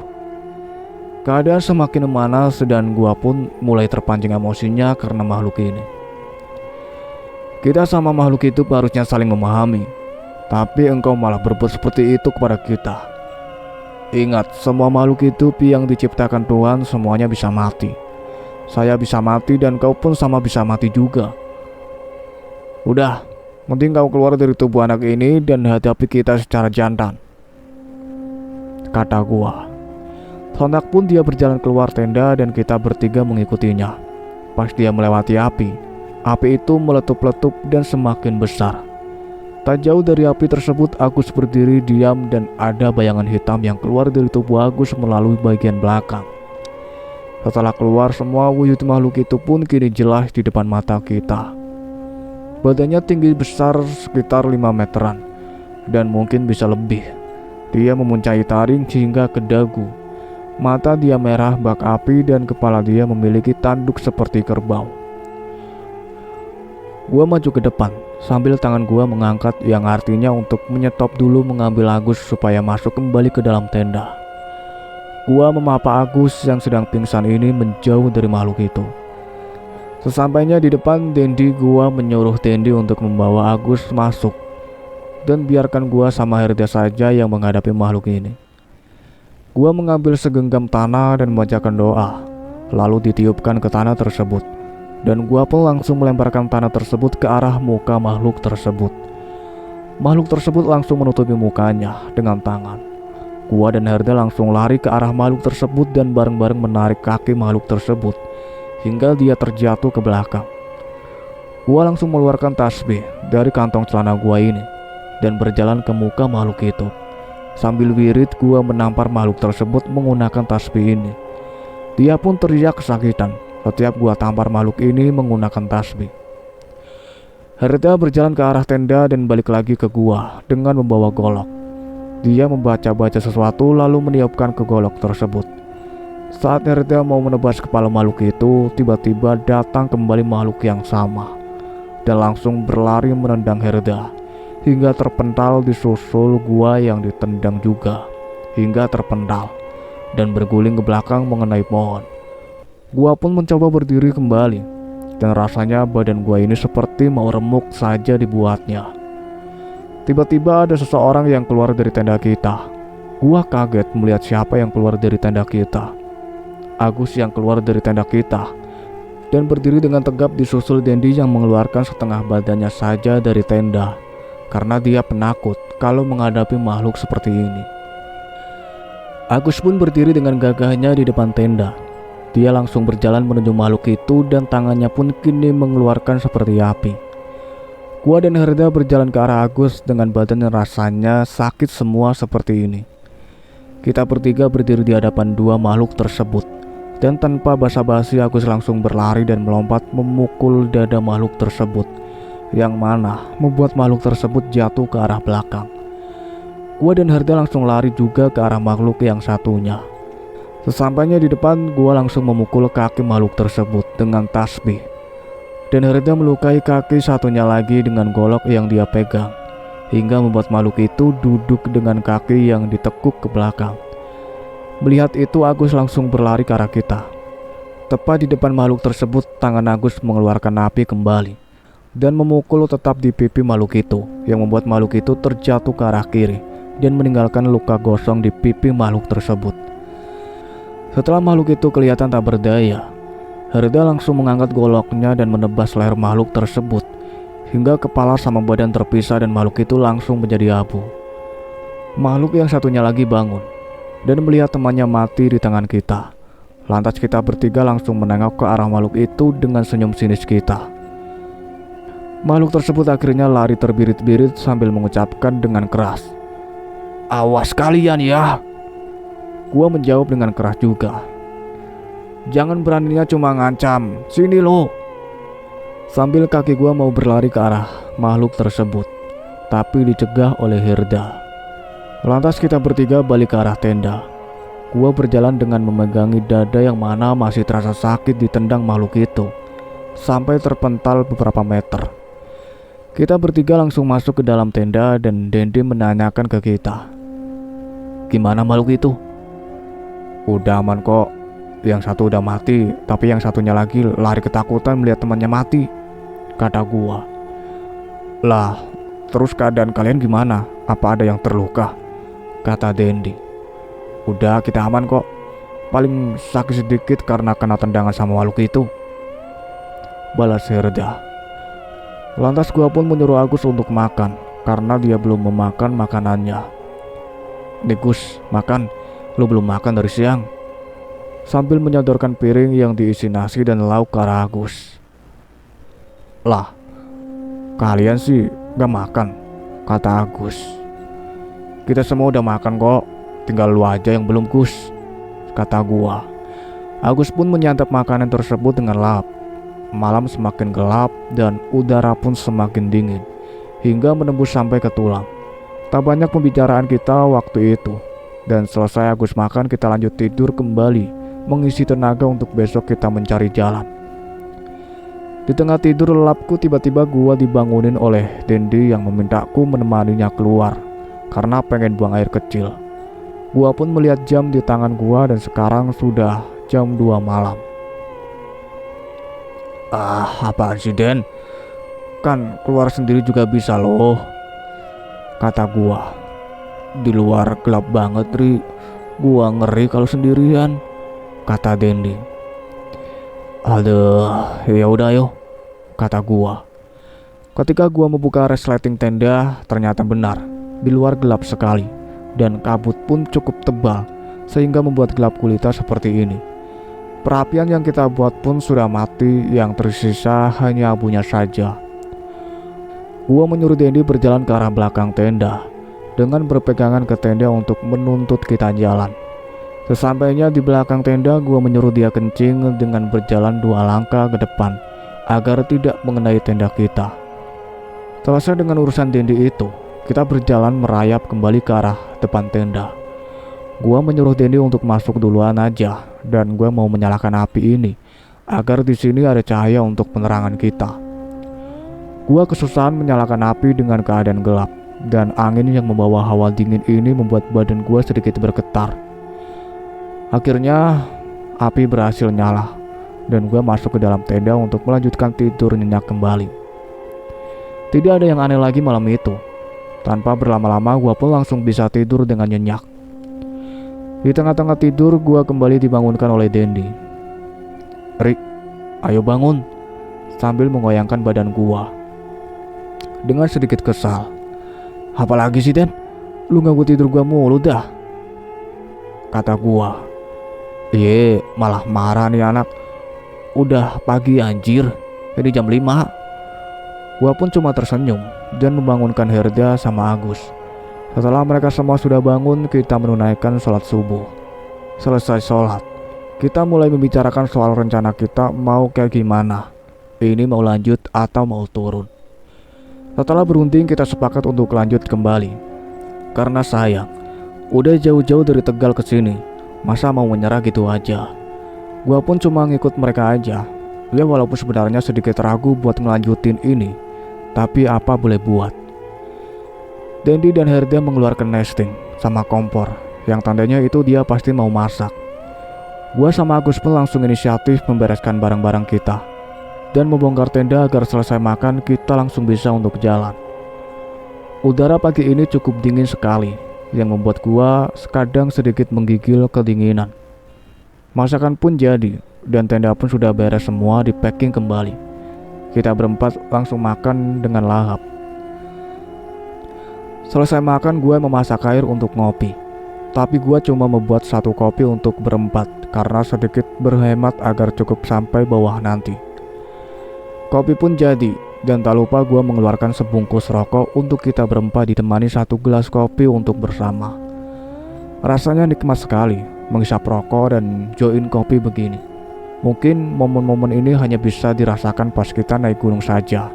Speaker 1: Keadaan semakin memanas dan gua pun mulai terpancing emosinya karena makhluk ini. Kita sama makhluk itu harusnya saling memahami, tapi engkau malah berbuat seperti itu kepada kita. Ingat, semua makhluk itu yang diciptakan Tuhan semuanya bisa mati. Saya bisa mati dan kau pun sama bisa mati juga. Udah, mending kau keluar dari tubuh anak ini dan hadapi kita secara jantan, kata gua. Sontak pun dia berjalan keluar tenda dan kita bertiga mengikutinya. Pas dia melewati api itu meletup-letup dan semakin besar. Tak jauh dari api tersebut, Agus berdiri diam dan ada bayangan hitam yang keluar dari tubuh Agus melalui bagian belakang. Setelah keluar, semua wujud makhluk itu pun kini jelas di depan mata kita. Badannya tinggi besar sekitar 5 meteran dan mungkin bisa lebih. Dia memuncai taring hingga ke dagu. Mata dia merah bak api dan kepala dia memiliki tanduk seperti kerbau. Gua maju ke depan sambil tangan gua mengangkat yang artinya untuk menyetop dulu mengambil Agus supaya masuk kembali ke dalam tenda. Gua memapa Agus yang sedang pingsan ini menjauh dari makhluk itu. Sesampainya di depan Dendi, gua menyuruh Dendi untuk membawa Agus masuk dan biarkan gua sama Herda saja yang menghadapi makhluk ini. Gua mengambil segenggam tanah dan membacakan doa, lalu ditiupkan ke tanah tersebut. Dan gua pun langsung melemparkan tanah tersebut ke arah muka makhluk tersebut. Makhluk tersebut langsung menutupi mukanya dengan tangan. Gua dan Herda langsung lari ke arah makhluk tersebut dan bareng-bareng menarik kaki makhluk tersebut hingga dia terjatuh ke belakang. Gua langsung mengeluarkan tasbih dari kantong celana gua ini dan berjalan ke muka makhluk itu. Sambil wirid, gua menampar makhluk tersebut menggunakan tasbih ini. Dia pun teriak kesakitan setiap gua tampar makhluk ini menggunakan tasbih. Herda berjalan ke arah tenda dan balik lagi ke gua dengan membawa golok. Dia membaca-baca sesuatu lalu meniupkan ke golok tersebut. Saat Herda mau menebas kepala makhluk itu, tiba-tiba datang kembali makhluk yang sama dan langsung berlari menendang Herda hingga terpental di susul gua yang ditendang juga hingga terpental dan berguling ke belakang mengenai pohon. Gua pun mencoba berdiri kembali dan rasanya badan gua ini seperti mau remuk saja dibuatnya. Tiba-tiba ada seseorang yang keluar dari tenda kita. Gua kaget melihat siapa yang keluar dari tenda kita. Agus yang keluar dari tenda kita dan berdiri dengan tegap disusul Dendi yang mengeluarkan setengah badannya saja dari tenda karena dia penakut kalau menghadapi makhluk seperti ini. Agus pun berdiri dengan gagahnya di depan tenda. Dia langsung berjalan menuju makhluk itu dan tangannya pun kini mengeluarkan seperti api. Gua dan Herda berjalan ke arah Agus dengan badan yang rasanya sakit semua seperti ini. Kita bertiga berdiri di hadapan dua makhluk tersebut dan tanpa basa-basi Agus langsung berlari dan melompat memukul dada makhluk tersebut, yang mana membuat makhluk tersebut jatuh ke arah belakang. Gua dan Herda langsung lari juga ke arah makhluk yang satunya. Sesampainya di depan, gua langsung memukul kaki makhluk tersebut dengan tasbih. Dan Herda melukai kaki satunya lagi dengan golok yang dia pegang, hingga membuat makhluk itu duduk dengan kaki yang ditekuk ke belakang. Melihat itu, Agus langsung berlari ke arah kita. Tepat di depan makhluk tersebut, tangan Agus mengeluarkan api kembali dan memukul tetap di pipi makhluk itu, yang membuat makhluk itu terjatuh ke arah kiri dan meninggalkan luka gosong di pipi makhluk tersebut. Setelah makhluk itu kelihatan tak berdaya, Herda langsung mengangkat goloknya dan menebas leher makhluk tersebut hingga kepala sama badan terpisah dan makhluk itu langsung menjadi abu. Makhluk yang satunya lagi bangun dan melihat temannya mati di tangan kita. Lantas kita bertiga langsung menengok ke arah makhluk itu dengan senyum sinis kita. Makhluk tersebut akhirnya lari terbirit-birit sambil mengucapkan dengan keras, "Awas kalian ya!" Gua menjawab dengan keras juga, "Jangan beraninya cuma ngancam, sini lo!" Sambil kaki gua mau berlari ke arah makhluk tersebut, tapi dicegah oleh Herda. Lantas kita bertiga balik ke arah tenda. Gua berjalan dengan memegangi dada yang mana masih terasa sakit ditendang makhluk itu, sampai terpental beberapa meter. Kita bertiga langsung masuk ke dalam tenda dan Dendi menanyakan ke kita, "Gimana makhluk itu?" "Udah aman kok. Yang satu udah mati, tapi yang satunya lagi lari ketakutan melihat temannya mati," kata gua. "Lah, terus keadaan kalian gimana? Apa ada yang terluka?" kata Dendi. "Udah, kita aman kok. Paling sakit sedikit karena kena tendangan sama makhluk itu," balas Herda. Lantas gua pun menyuruh Agus untuk makan karena dia belum memakan makanannya. "Nih Gus, makan. Lu belum makan dari siang," sambil menyodorkan piring yang diisi nasi dan lauk ke arah Agus. "Lah, kalian sih gak makan. kata Agus. Kita semua udah makan kok, tinggal lu aja yang belum, Gus, kata gua. Agus pun menyantap makanan tersebut dengan lahap. Malam semakin gelap dan udara pun semakin dingin, hingga menembus sampai ke tulang. Tak banyak pembicaraan kita waktu itu, dan selesai Agus makan kita lanjut tidur kembali, mengisi tenaga untuk besok kita mencari jalan. Di tengah tidur lelapku tiba-tiba gua dibangunin oleh Dendi yang memintaku menemaninya keluar karena pengen buang air kecil. Gua pun melihat jam di tangan gua dan sekarang sudah jam 2 malam. Apaan sih Den? Kan keluar sendiri juga bisa loh, kata gua. Di luar gelap banget Ri, gua ngeri kalau sendirian, kata Dendi. Aduh, ya udah ayo, kata gua. Ketika gua membuka resleting tenda, ternyata benar, di luar gelap sekali dan kabut pun cukup tebal sehingga membuat gelap gulita seperti ini. Perapian yang kita buat pun sudah mati, yang tersisa hanya abunya saja. Gua menyuruh Dendi berjalan ke arah belakang tenda dengan berpegangan ke tenda untuk menuntut kita jalan. Sesampainya di belakang tenda, gua menyuruh dia kencing dengan berjalan 2 langkah ke depan agar tidak mengenai tenda kita. Selesai dengan urusan Dendi itu, kita berjalan merayap kembali ke arah depan tenda. Gua menyuruh Dendi untuk masuk duluan aja, dan gua mau menyalakan api ini agar di sini ada cahaya untuk penerangan kita. Gua kesusahan menyalakan api dengan keadaan gelap, dan angin yang membawa hawa dingin ini membuat badan gua sedikit bergetar. Akhirnya api berhasil nyala, dan gua masuk ke dalam tenda untuk melanjutkan tidur nyenyak kembali. Tidak ada yang aneh lagi malam itu. Tanpa berlama-lama gua pun langsung bisa tidur dengan nyenyak. Di tengah-tengah tidur gua kembali dibangunkan oleh Dendi. Ri, ayo bangun, sambil menggoyangkan badan gua. Dengan sedikit kesal. Apalagi sih Den, lu ganggu tidur gua mulu dah, kata gua. Iya, malah marah nih anak. Udah pagi anjir, ini jam 5. Gua pun cuma tersenyum dan membangunkan Herda sama Agus. Setelah mereka semua sudah bangun, kita menunaikan sholat subuh. Selesai sholat, kita mulai membicarakan soal rencana kita mau kayak gimana. Ini mau lanjut atau mau turun. Setelah berunding, kita sepakat untuk lanjut kembali. Karena sayang, udah jauh-jauh dari Tegal ke sini, masa mau menyerah gitu aja. Gua pun cuma ngikut mereka aja. Ya walaupun sebenarnya sedikit ragu buat ngelanjutin ini, tapi apa boleh buat. Dendi dan Herda mengeluarkan nesting sama kompor, yang tandanya itu dia pasti mau masak. Gua sama Agus pun langsung inisiatif membereskan barang-barang kita dan membongkar tenda agar selesai makan kita langsung bisa untuk jalan. Udara pagi ini cukup dingin sekali, yang membuat gua sekadang sedikit menggigil kedinginan. Masakan pun jadi dan tenda pun sudah beres semua, di packing kembali. Kita berempat langsung makan dengan lahap. Selesai makan, gue memasak air untuk ngopi. Tapi gue cuma membuat 1 kopi untuk berempat karena sedikit berhemat agar cukup sampai bawah nanti. Kopi pun jadi, dan tak lupa gue mengeluarkan sebungkus rokok untuk kita berempat ditemani 1 gelas kopi untuk bersama. Rasanya nikmat sekali menghisap rokok dan join kopi begini. Mungkin momen-momen ini hanya bisa dirasakan pas kita naik gunung saja.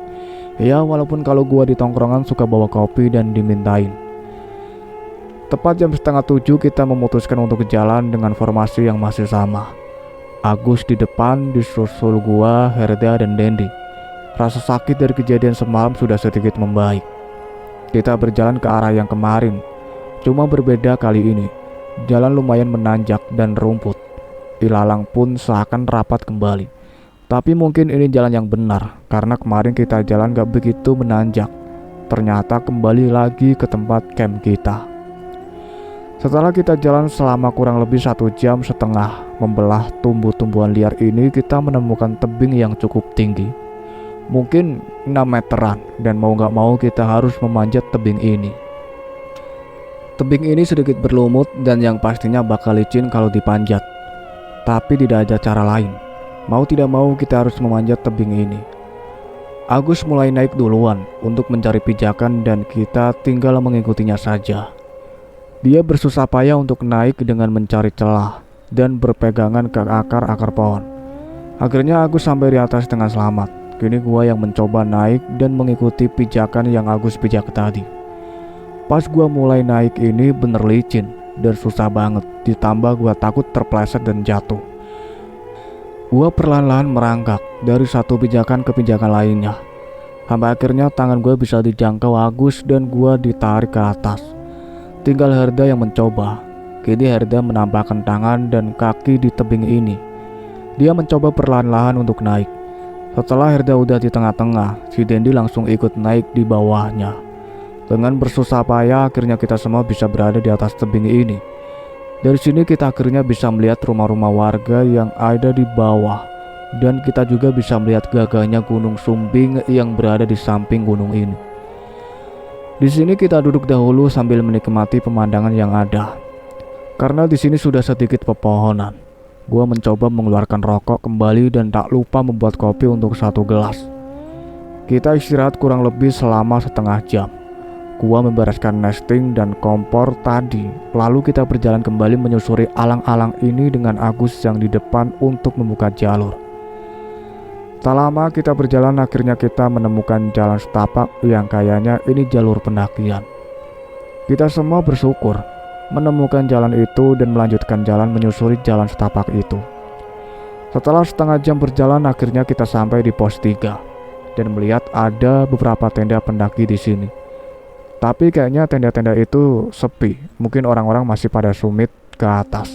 Speaker 1: Ya walaupun kalau gua di tongkrongan suka bawa kopi dan dimintain. Tepat jam 6:30 kita memutuskan untuk jalan dengan formasi yang masih sama. Agus di depan, disusul gua, Herda dan Dendi. Rasa sakit dari kejadian semalam sudah sedikit membaik. Kita berjalan ke arah yang kemarin, cuma berbeda kali ini. Jalan lumayan menanjak dan rumput. Ilalang pun seakan rapat kembali. Tapi mungkin ini jalan yang benar, karena kemarin kita jalan gak begitu menanjak. Ternyata kembali lagi ke tempat camp kita. Setelah kita jalan selama kurang lebih 1,5 jam membelah tumbuh-tumbuhan liar ini, kita menemukan tebing yang cukup tinggi. Mungkin 6 meteran, dan mau gak mau kita harus memanjat tebing ini. Tebing ini sedikit berlumut dan yang pastinya bakal licin kalau dipanjat. Tapi tidak ada cara lain. Mau tidak mau kita harus memanjat tebing ini. Agus mulai naik duluan untuk mencari pijakan dan kita tinggal mengikutinya saja. Dia bersusah payah untuk naik dengan mencari celah dan berpegangan ke akar-akar pohon. Akhirnya Agus sampai di atas dengan selamat. Kini gua yang mencoba naik dan mengikuti pijakan yang Agus pijak tadi. Pas gua mulai naik ini bener licin dan susah banget, ditambah gua takut terpleset dan jatuh. Gua perlahan-lahan merangkak dari satu pijakan ke pijakan lainnya, sampai akhirnya tangan gua bisa dijangkau Agus dan gua ditarik ke atas. Tinggal Herda yang mencoba. Kini Herda menampakkan tangan dan kaki di tebing ini. Dia mencoba perlahan-lahan untuk naik. Setelah Herda udah di tengah-tengah, si Dendi langsung ikut naik di bawahnya. Dengan bersusah payah akhirnya kita semua bisa berada di atas tebing ini. Dari sini kita akhirnya bisa melihat rumah-rumah warga yang ada di bawah. Dan kita juga bisa melihat gagahnya Gunung Sumbing yang berada di samping gunung ini. Di sini kita duduk dahulu sambil menikmati pemandangan yang ada. Karena di sini sudah sedikit pepohonan. Gua mencoba mengeluarkan rokok kembali dan tak lupa membuat kopi untuk 1 gelas. Kita istirahat kurang lebih selama setengah jam. Gua membereskan nesting dan kompor tadi. Lalu kita berjalan kembali menyusuri alang-alang ini dengan Agus yang di depan untuk membuka jalur. Tak lama kita berjalan, akhirnya kita menemukan jalan setapak yang kayaknya ini jalur pendakian. Kita semua bersyukur menemukan jalan itu dan melanjutkan jalan menyusuri jalan setapak itu. Setelah setengah jam berjalan, akhirnya kita sampai di pos 3 dan melihat ada beberapa tenda pendaki di sini. Tapi kayaknya tenda-tenda itu sepi, mungkin orang-orang masih pada summit ke atas.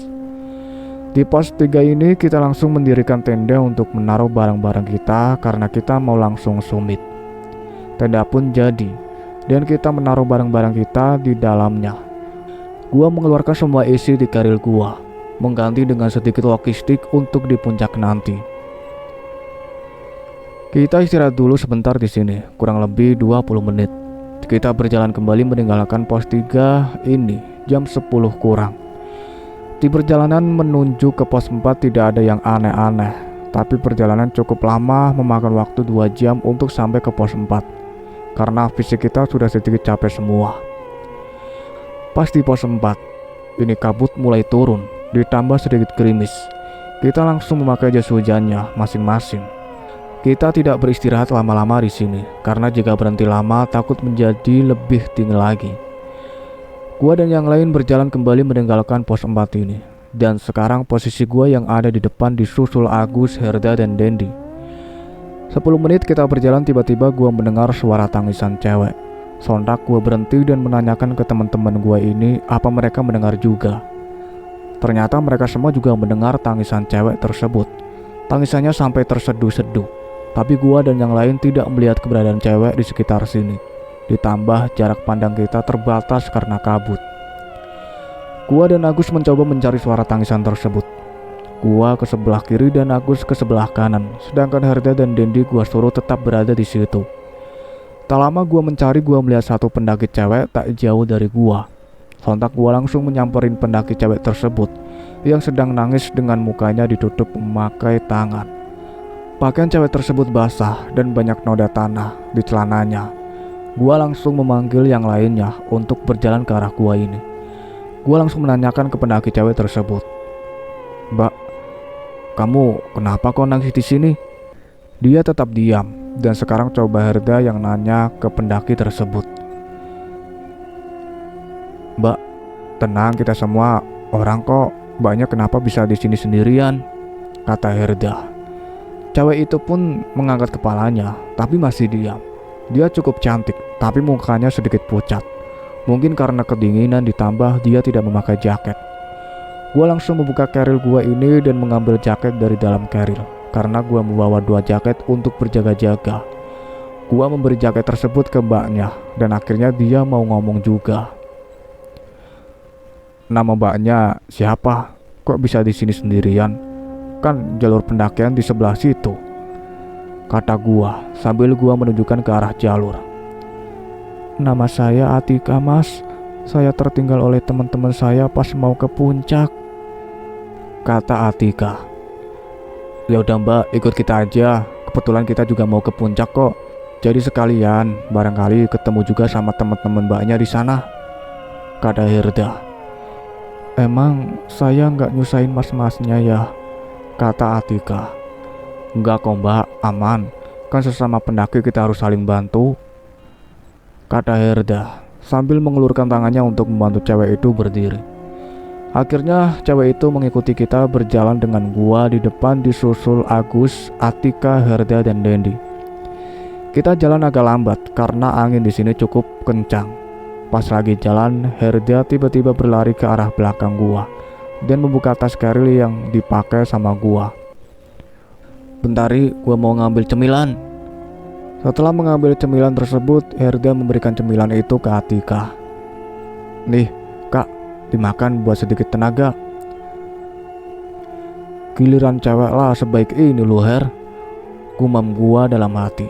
Speaker 1: Di pos 3 ini kita langsung mendirikan tenda untuk menaruh barang-barang kita karena kita mau langsung summit. Tenda pun jadi, dan kita menaruh barang-barang kita di dalamnya. Gua mengeluarkan semua isi di keril gua, mengganti dengan sedikit logistik untuk di puncak nanti. Kita istirahat dulu sebentar di sini, kurang lebih 20 menit. Kita berjalan kembali meninggalkan pos 3 ini jam 10 kurang. Di perjalanan menuju ke pos 4 tidak ada yang aneh-aneh, tapi perjalanan cukup lama, memakan waktu 2 jam untuk sampai ke pos 4 karena fisik kita sudah sedikit capek semua. Pas di pos 4 ini kabut mulai turun, ditambah sedikit gerimis. Kita langsung memakai jas hujannya masing-masing. Kita tidak beristirahat lama-lama di sini, karena jika berhenti lama takut menjadi lebih tinggi lagi. Gua dan yang lain berjalan kembali meninggalkan pos 4 ini, dan sekarang posisi gua yang ada di depan disusul Agus, Herda, dan Dendi. 10 menit kita berjalan, tiba-tiba gua mendengar suara tangisan cewek. Sontak gua berhenti dan menanyakan ke teman-teman gua ini apa mereka mendengar juga. Ternyata mereka semua juga mendengar tangisan cewek tersebut. Tangisannya sampai terseduh-seduh. Tapi gua dan yang lain tidak melihat keberadaan cewek di sekitar sini. Ditambah jarak pandang kita terbatas karena kabut. Gua dan Agus mencoba mencari suara tangisan tersebut. Gua ke sebelah kiri dan Agus ke sebelah kanan, sedangkan Herda dan Dendi gua suruh tetap berada di situ. Tak lama gua mencari, gua melihat satu pendaki cewek tak jauh dari gua. Sontak gua langsung menyamperin pendaki cewek tersebut yang sedang nangis dengan mukanya ditutup memakai tangan. Pakaian cewek tersebut basah dan banyak noda tanah di celananya. Gua langsung memanggil yang lainnya untuk berjalan ke arah gua ini. Gua langsung menanyakan ke pendaki cewek tersebut, "Mbak, kamu kenapa kok nangis di sini?" Dia tetap diam, dan sekarang coba Herda yang nanya ke pendaki tersebut. "Mbak, tenang, kita semua orang kok. Mbaknya kenapa bisa di sini sendirian?" kata Herda. Cewek itu pun mengangkat kepalanya, tapi masih diam. Dia cukup cantik, tapi mukanya sedikit pucat. Mungkin karena kedinginan ditambah dia tidak memakai jaket. Gua langsung membuka keril gua ini dan mengambil jaket dari dalam keril, karena gua membawa 2 jaket untuk berjaga-jaga. Gua memberi jaket tersebut ke mbaknya, dan akhirnya dia mau ngomong juga. "Nama mbaknya siapa? Kok bisa di sini sendirian? Kan jalur pendakian di sebelah situ," kata gua sambil gua menunjukkan ke arah jalur. "Nama saya Atika, Mas. Saya tertinggal oleh teman-teman saya pas mau ke puncak," kata Atika. "Ya udah Mbak, ikut kita aja. Kebetulan kita juga mau ke puncak kok. Jadi sekalian barangkali ketemu juga sama teman-teman mbaknya di sana, kata Herda. Emang saya nggak nyusahin mas-masnya ya, kata Atika. Enggak kok mbak, aman. Kan sesama pendaki kita harus saling bantu, kata Herda sambil mengelurkan tangannya untuk membantu cewek itu berdiri. Akhirnya cewek itu mengikuti kita berjalan dengan gua di depan disusul Agus, Atika, Herda, dan Dendi. Kita jalan agak lambat karena angin di sini cukup kencang. Pas lagi jalan, Herda tiba-tiba berlari ke arah belakang gua dan membuka tas keril yang dipakai sama gua. Bentari, gua mau ngambil cemilan. Setelah mengambil cemilan tersebut, Herda memberikan cemilan itu ke Atika. Nih, Kak, dimakan buat sedikit tenaga. Giliran cewek lah sebaik ini lu, Her, gumam gua dalam hati.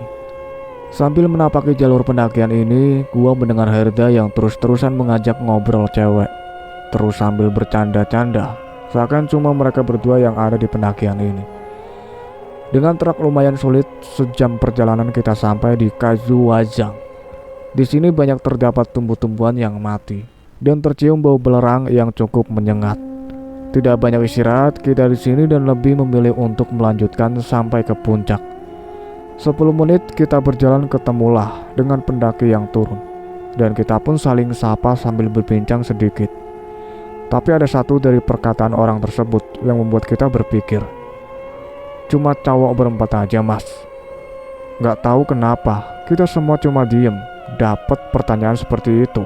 Speaker 1: Sambil menapaki jalur pendakian ini, gua mendengar Herda yang terus-terusan mengajak ngobrol cewek, terus sambil bercanda-canda, seakan cuma mereka berdua yang ada di pendakian ini. Dengan trek lumayan sulit, sejam perjalanan kita sampai di Kazuwazang. Di sini banyak terdapat tumbuh-tumbuhan yang mati dan tercium bau belerang yang cukup menyengat. Tidak banyak istirahat kita di sini dan lebih memilih untuk melanjutkan sampai ke puncak. 10 menit kita berjalan ketemulah dengan pendaki yang turun, dan kita pun saling sapa sambil berbincang sedikit. Tapi ada satu dari perkataan orang tersebut yang membuat kita berpikir, cuma cowok berempat aja mas. Gak tahu kenapa kita semua cuma diem dapat pertanyaan seperti itu.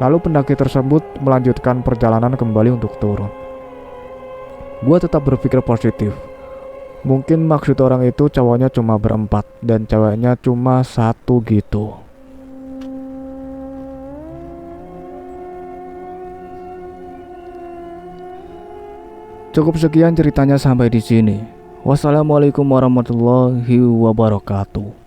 Speaker 1: Lalu pendaki tersebut melanjutkan perjalanan kembali untuk turun. Gua tetap berpikir positif. Mungkin maksud orang itu cowoknya cuma berempat dan ceweknya cuma satu gitu. Cukup sekian ceritanya sampai di sini. Wassalamualaikum warahmatullahi wabarakatuh.